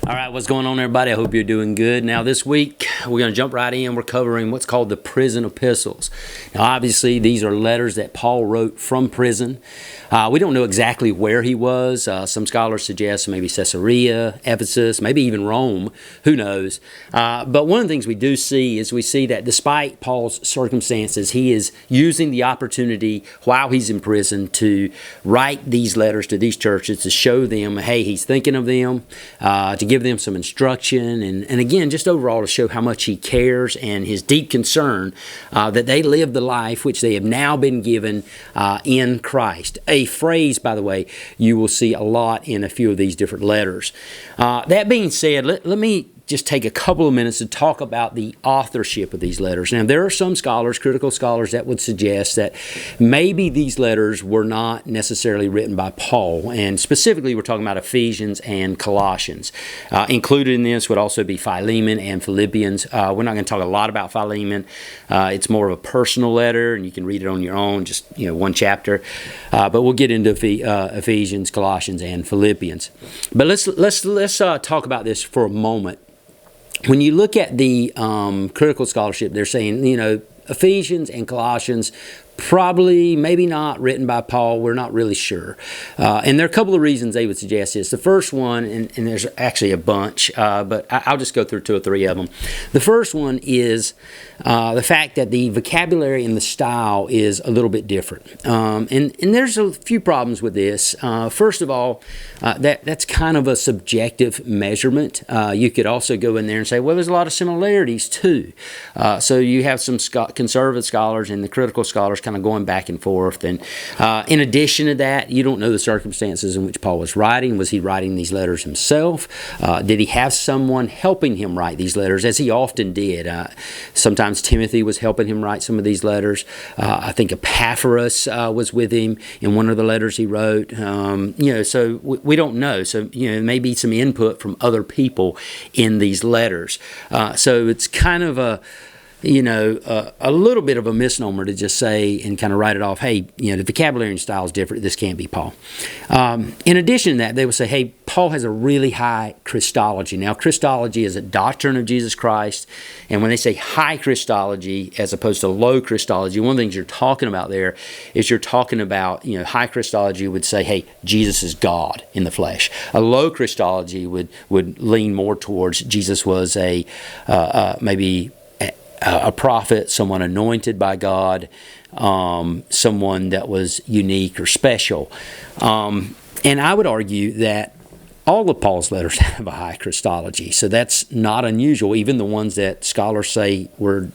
All right, what's going on, everybody? I hope you're doing good. Now, this week, we're going to jump right in. We're covering what's called the Prison Epistles. Now, obviously, these are letters that Paul wrote from prison. We don't know exactly where he was. Some scholars suggest maybe Caesarea, Ephesus, maybe even Rome. Who knows? But one of the things we do see is we see that despite Paul's circumstances, he is using the opportunity while he's in prison to write these letters to these churches to show them, hey, he's thinking of them, to give them some instruction, and again, just overall to show how much he cares and his deep concern that they live the life which they have now been given in Christ. A phrase, by the way, you will see a lot in a few of these different letters. That being said, let me just take a couple of minutes to talk about the authorship of these letters. Now, there are some scholars, critical scholars, that would suggest that maybe these letters were not necessarily written by Paul, and specifically we're talking about Ephesians and Colossians. Included in this would also be Philemon and Philippians. We're not going to talk a lot about Philemon. It's more of a personal letter, and you can read it on your own, just one chapter. But we'll get into Ephesians, Colossians, and Philippians. But let's talk about this for a moment. When you look at the critical scholarship, they're saying, Ephesians and Colossians, probably, maybe not written by Paul. We're not really sure. And there are a couple of reasons they would suggest this. The first one, and there's actually a bunch, but I'll just go through two or three of them. The first one is the fact that the vocabulary and the style is a little bit different. And there's a few problems with this. First of all, that's kind of a subjective measurement. You could also go in there and say, well, there's a lot of similarities too. So you have some conservative scholars and the critical scholars kind of going back and forth. And in addition to that, you don't know the circumstances in which Paul was writing. Was he writing these letters himself? Did he have someone helping him write these letters, as he often did? Sometimes Timothy was helping him write some of these letters. I think Epaphras was with him in one of the letters he wrote. So we don't know. So, maybe some input from other people in these letters. So it's kind of a little bit of a misnomer to just say and kind of write it off, hey, the vocabulary and style is different, this can't be Paul. In addition to that, they would say, hey, Paul has a really high Christology. Now, Christology is a doctrine of Jesus Christ, and when they say high Christology as opposed to low Christology, one of the things you're talking about there is you're talking about, high Christology would say, hey, Jesus is God in the flesh. A low Christology would lean more towards Jesus was maybe a prophet, someone anointed by God, someone that was unique or special. And I would argue that all of Paul's letters have a high Christology, so that's not unusual. Even the ones that scholars say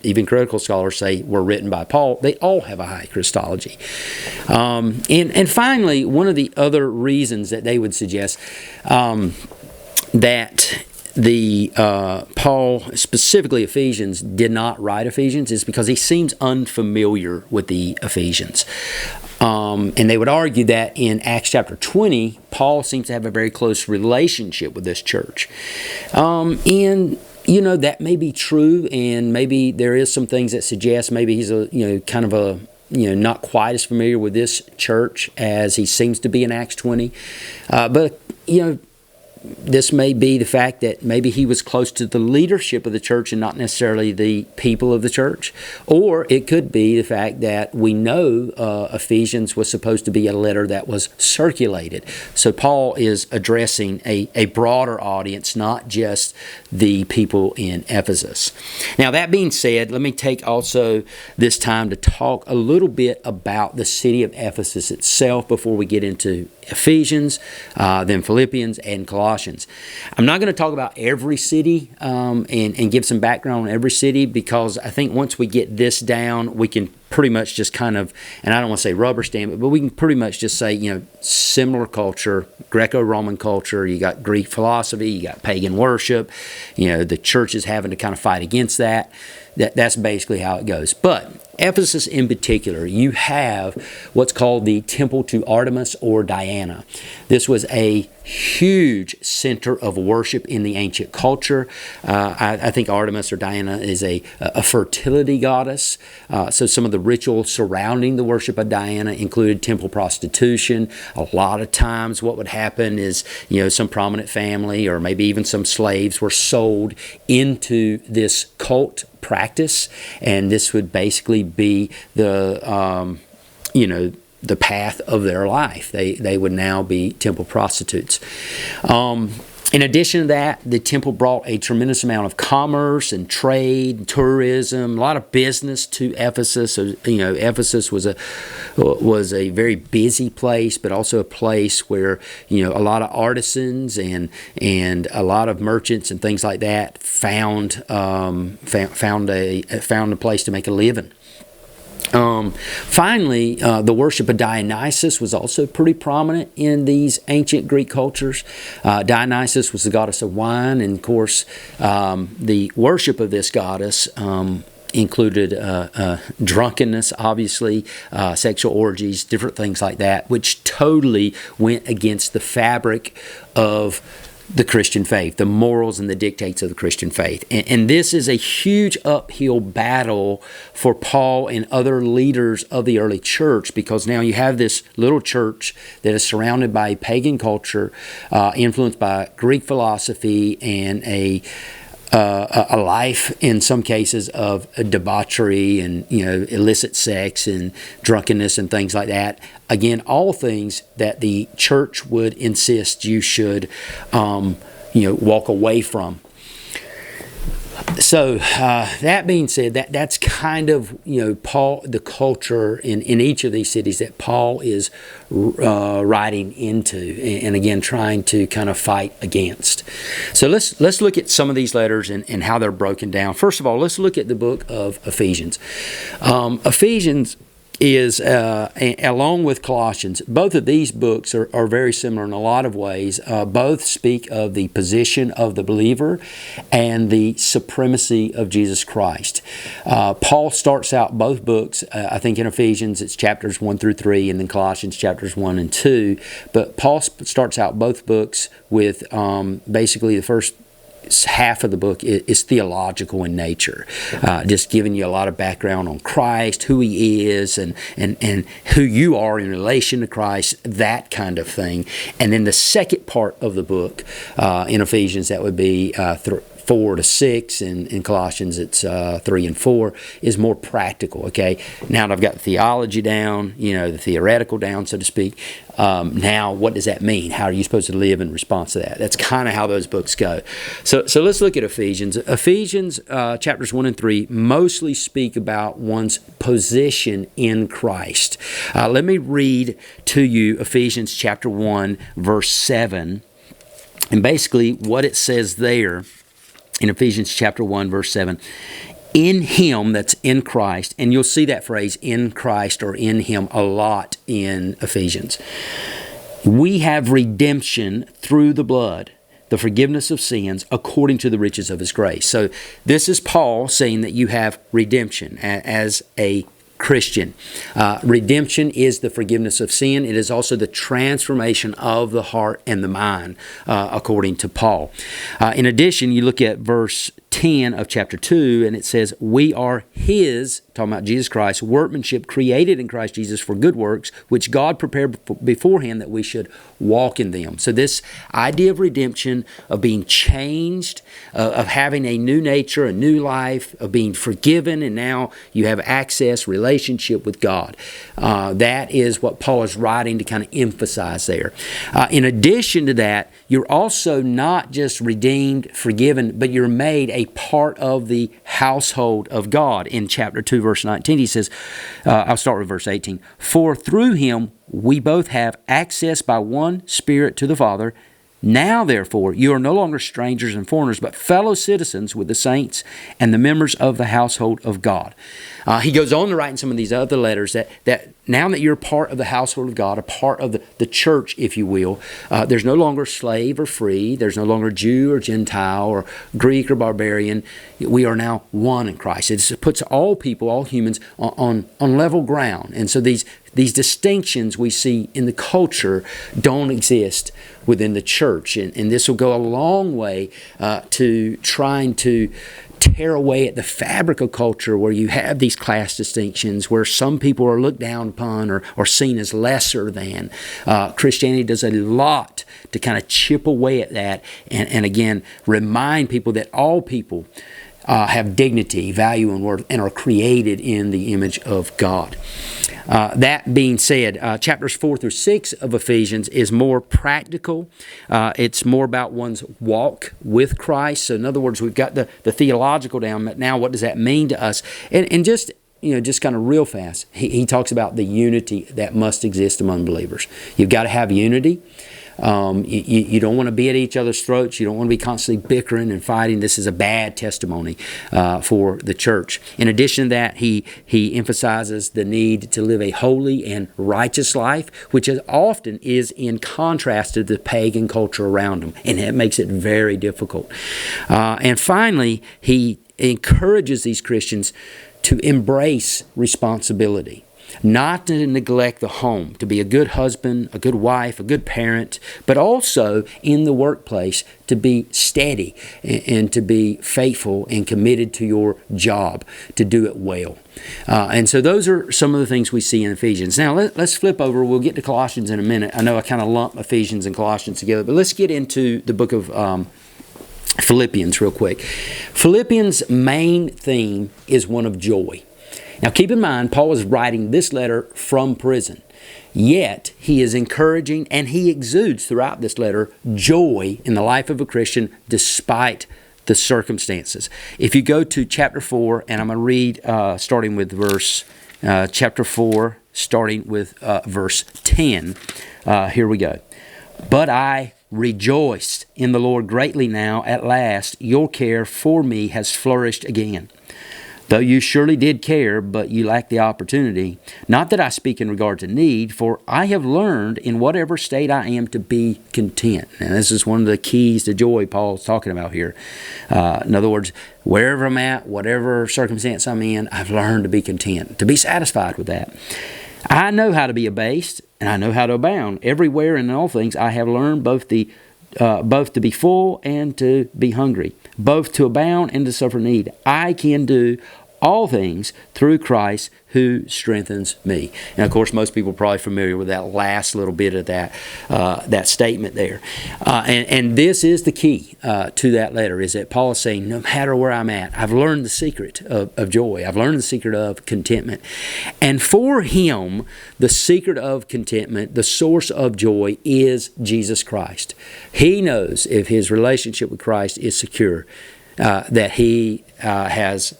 even critical scholars say were written by Paul, they all have a high Christology. And finally, one of the other reasons that they would suggest that the Paul, specifically Ephesians, did not write Ephesians is because he seems unfamiliar with the Ephesians. And they would argue that in Acts chapter 20, Paul seems to have a very close relationship with this church. And that may be true, and maybe there is some things that suggest maybe he's not quite as familiar with this church as he seems to be in Acts 20. But this may be the fact that maybe he was close to the leadership of the church and not necessarily the people of the church. Or it could be the fact that we know Ephesians was supposed to be a letter that was circulated. So Paul is addressing a broader audience, not just the people in Ephesus. Now, that being said, let me take also this time to talk a little bit about the city of Ephesus itself before we get into Ephesians, then Philippians, and Colossians. I'm not going to talk about every city and give some background on every city, because I think once we get this down, we can pretty much just kind of, and I don't want to say rubber stamp it, but we can pretty much just say, similar culture, Greco-Roman culture, you got Greek philosophy, you got pagan worship, the church is having to kind of fight against that. That's basically how it goes. But Ephesus in particular, you have what's called the Temple to Artemis or Diana. This was a huge center of worship in the ancient culture. I think Artemis or Diana is a fertility goddess. So some of the the ritual surrounding the worship of Diana included temple prostitution. A lot of times what would happen is, some prominent family or maybe even some slaves were sold into this cult practice, and this would basically be the path of their life. They would now be temple prostitutes. In addition to that, the temple brought a tremendous amount of commerce and trade, and tourism, a lot of business to Ephesus. So, Ephesus was a very busy place, but also a place where a lot of artisans and a lot of merchants and things like that found a place to make a living. Finally, the worship of Dionysus was also pretty prominent in these ancient Greek cultures. Dionysus was the goddess of wine, and of course, the worship of this goddess included drunkenness, obviously, sexual orgies, different things like that, which totally went against the fabric of the Christian faith, the morals and the dictates of the Christian faith. And this is a huge uphill battle for Paul and other leaders of the early church, because now you have this little church that is surrounded by pagan culture, influenced by Greek philosophy and a life, in some cases, of debauchery and illicit sex and drunkenness and things like that. Again, all things that the church would insist you should, walk away from. So that being said, that's kind of Paul, the culture in each of these cities that Paul is writing into, and again trying to kind of fight against. So let's look at some of these letters and how they're broken down. First of all, let's look at the book of Ephesians. Ephesians is, along with Colossians, both of these books are very similar in a lot of ways. Both speak of the position of the believer and the supremacy of Jesus Christ. Paul starts out both books, I think in Ephesians it's chapters 1 through 3, and then Colossians chapters 1 and 2. But Paul starts out both books with basically the first half of the book is theological in nature, just giving you a lot of background on Christ, who He is, and who you are in relation to Christ, that kind of thing. And then the second part of the book in Ephesians, that would be 4 to 6, and in Colossians it's 3 and 4, is more practical. Okay, now that I've got the theology down, the theoretical down, so to speak, now what does that mean? How are you supposed to live in response to that? That's kind of how those books go. So let's look at Ephesians. Ephesians chapters 1 and 3 mostly speak about one's position in Christ. Let me read to you Ephesians chapter 1 verse 7, and basically what it says there in Ephesians chapter 1, verse 7, in Him, that's in Christ, and you'll see that phrase, in Christ or in Him, a lot in Ephesians. We have redemption through the blood, the forgiveness of sins, according to the riches of His grace. So this is Paul saying that you have redemption as a Christian. Redemption is the forgiveness of sin. It is also the transformation of the heart and the mind, according to Paul. In addition, you look at verse 10 of chapter 2, and it says, we are His, talking about Jesus Christ, workmanship created in Christ Jesus for good works, which God prepared beforehand that we should walk in them. So this idea of redemption, of being changed, of having a new nature, a new life, of being forgiven, and now you have access, relationship with God. That is what Paul is writing to kind of emphasize there. In addition to that, you're also not just redeemed, forgiven, but you're made a part of the household of God. In chapter 2, verse 19, he says, I'll start with verse 18, for through Him we both have access by one Spirit to the Father. Now, therefore, you are no longer strangers and foreigners, but fellow citizens with the saints and the members of the household of God. He goes on to write in some of these other letters that now that you're part of the household of God, a part of the church, if you will, there's no longer slave or free. There's no longer Jew or Gentile or Greek or barbarian. We are now one in Christ. It puts all people, all humans, on level ground. And so these distinctions we see in the culture don't exist within the church. And this will go a long way to trying to tear away at the fabric of culture where you have these class distinctions, where some people are looked down upon or seen as lesser than. Christianity does a lot to kind of chip away at that and again, remind people that all people have dignity, value, and worth, and are created in the image of God. That being said, chapters 4 through 6 of Ephesians is more practical. It's more about one's walk with Christ. So in other words, we've got the theological down, but now what does that mean to us? And just kind of real fast, he talks about the unity that must exist among believers. You've got to have unity. You don't want to be at each other's throats. You don't want to be constantly bickering and fighting. This is a bad testimony for the church. In addition to that, he emphasizes the need to live a holy and righteous life, which often is in contrast to the pagan culture around them, and it makes it very difficult. And finally, he encourages these Christians to embrace responsibility. Not to neglect the home, to be a good husband, a good wife, a good parent, but also in the workplace to be steady and to be faithful and committed to your job, to do it well. And so those are some of the things we see in Ephesians. Now let's flip over. We'll get to Colossians in a minute. I know I kind of lump Ephesians and Colossians together, but let's get into the book of Philippians real quick. Philippians' main theme is one of joy. Now keep in mind, Paul is writing this letter from prison, yet he is encouraging and he exudes throughout this letter joy in the life of a Christian despite the circumstances. If you go to chapter 4, and I'm going to read starting with chapter 4, starting with verse 10. Here we go. But I rejoiced in the Lord greatly now, at last, your care for me has flourished again. Though you surely did care, but you lacked the opportunity. Not that I speak in regard to need, for I have learned in whatever state I am to be content. And this is one of the keys to joy Paul's talking about here. In other words, wherever I'm at, whatever circumstance I'm in, I've learned to be content, to be satisfied with that. I know how to be abased, and I know how to abound. Everywhere and in all things I have learned both to be full and to be hungry, both to abound and to suffer need. I can do all things through Christ who strengthens me. And of course, most people are probably familiar with that last little bit of that statement there. And this is the key to that letter, is that Paul is saying, no matter where I'm at, I've learned the secret of joy. I've learned the secret of contentment. And for him, the secret of contentment, the source of joy, is Jesus Christ. He knows if his relationship with Christ is secure, that he has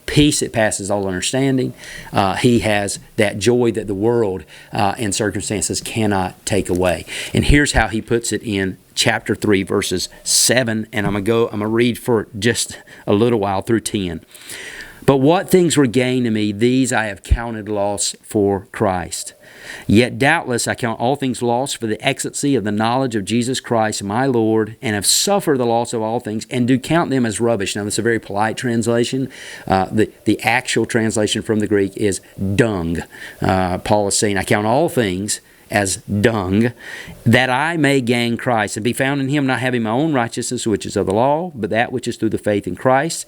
peace that passes all understanding. He has that joy that the world and circumstances cannot take away. And here's how he puts it in chapter 3, verses 7, and I'm going to read for just a little while through 10. But what things were gain to me, these I have counted loss for Christ. Yet doubtless I count all things lost for the excellency of the knowledge of Jesus Christ my Lord, and have suffered the loss of all things, and do count them as rubbish. Now, this is a very polite translation. The actual translation from the Greek is dung. Paul is saying, I count all things as dung, that I may gain Christ, and be found in him, not having my own righteousness, which is of the law, but that which is through the faith in Christ,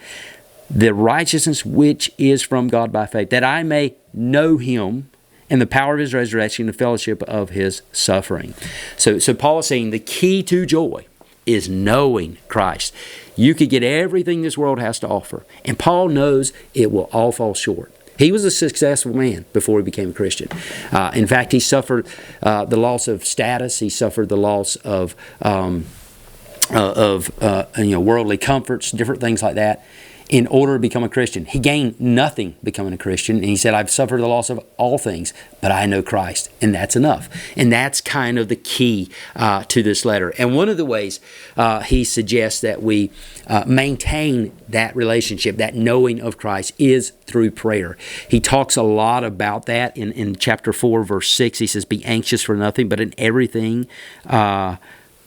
the righteousness which is from God by faith, that I may know him, and the power of his resurrection, the fellowship of his suffering. So Paul is saying the key to joy is knowing Christ. You could get everything this world has to offer, and Paul knows it will all fall short. He was a successful man before he became a Christian. In fact, he suffered the loss of status. He suffered the loss of worldly comforts, different things like that, in order to become a Christian. He gained nothing becoming a Christian, and he said, I've suffered the loss of all things, but I know Christ, and that's enough. And that's kind of the key to this letter. And one of the ways he suggests that we maintain that relationship, that knowing of Christ, is through prayer. He talks a lot about that in chapter 4, verse 6. He says, be anxious for nothing, but in everything,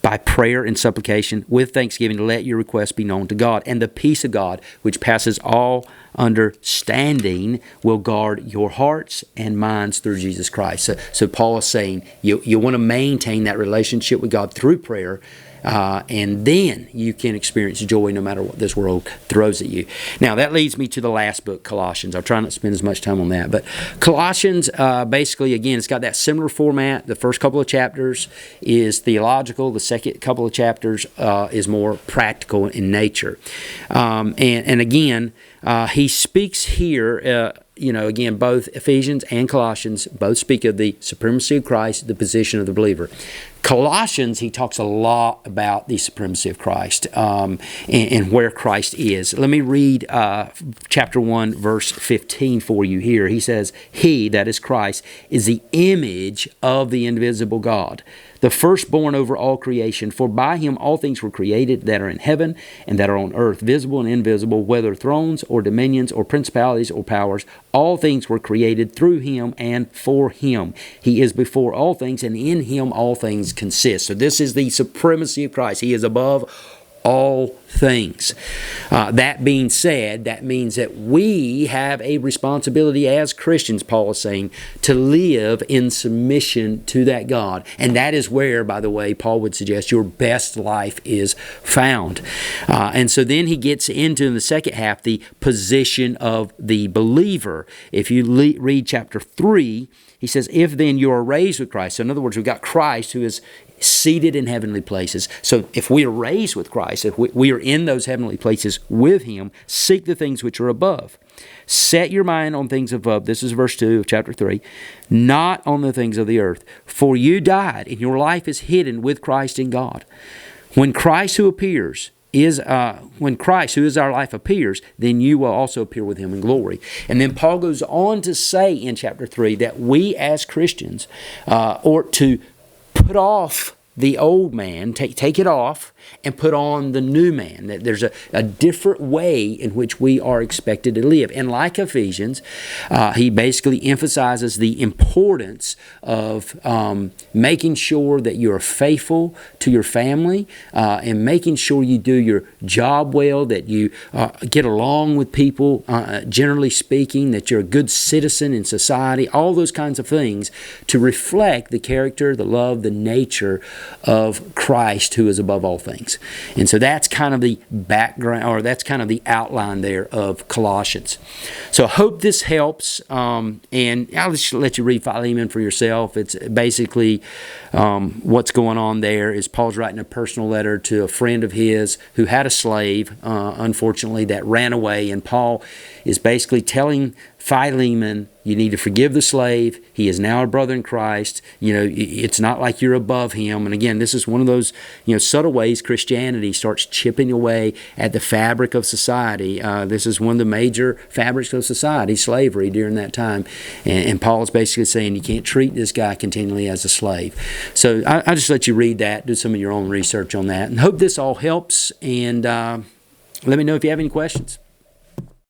by prayer and supplication, with thanksgiving, let your requests be known to God. And the peace of God, which passes all understanding, will guard your hearts and minds through Jesus Christ. So Paul is saying you want to maintain that relationship with God through prayer, and then you can experience joy no matter what this world throws at you. Now, that leads me to the last book, Colossians. I'll try not to spend as much time on that, but Colossians, basically, again, it's got that similar format. The first couple of chapters is theological. The second couple of chapters is more practical in nature. And again, he speaks here, again, both Ephesians and Colossians both speak of the supremacy of Christ, the position of the believer. Colossians, he talks a lot about the supremacy of Christ and where Christ is. Let me read chapter 1, verse 15 for you here. He says, He, that is Christ, is the image of the invisible God, the firstborn over all creation. For by him all things were created that are in heaven and that are on earth, visible and invisible, whether thrones or dominions or principalities or powers. All things were created through him and for him. He is before all things, and in him all things consist. So this is the supremacy of Christ. He is above all things. That being said, that means that we have a responsibility as Christians, Paul is saying, to live in submission to that God. And that is where, by the way, Paul would suggest your best life is found. And so then he gets into, in the second half, the position of the believer. If you read chapter 3, he says, if then you are raised with Christ. So in other words, we've got Christ who is seated in heavenly places. So if we are raised with Christ, if we are in those heavenly places with him, seek the things which are above. Set your mind on things above. This is verse 2 of chapter 3. Not on the things of the earth. For you died, and your life is hidden with Christ in God. When Christ, who is our life, appears, then you will also appear with him in glory. And then Paul goes on to say in chapter 3 that we as Christians ought to put off the old man, take it off, and put on the new man. That there's a different way in which we are expected to live. And like Ephesians, he basically emphasizes the importance of making sure that you're faithful to your family and making sure you do your job well, that you get along with people, generally speaking, that you're a good citizen in society, all those kinds of things to reflect the character, the love, the nature of Christ, who is above all things. And so that's kind of the background, or that's kind of the outline there of Colossians. So I hope this helps, and I'll just let you read Philemon for yourself. It's basically what's going on there is Paul's writing a personal letter to a friend of his who had a slave, unfortunately, that ran away, and Paul is basically telling Philemon, you need to forgive the slave. He is now a brother in Christ. It's not like you're above him. And again, this is one of those, subtle ways Christianity starts chipping away at the fabric of society. This is one of the major fabrics of society, slavery during that time. And Paul is basically saying you can't treat this guy continually as a slave. So I just let you read that, do some of your own research on that, and hope this all helps. And let me know if you have any questions.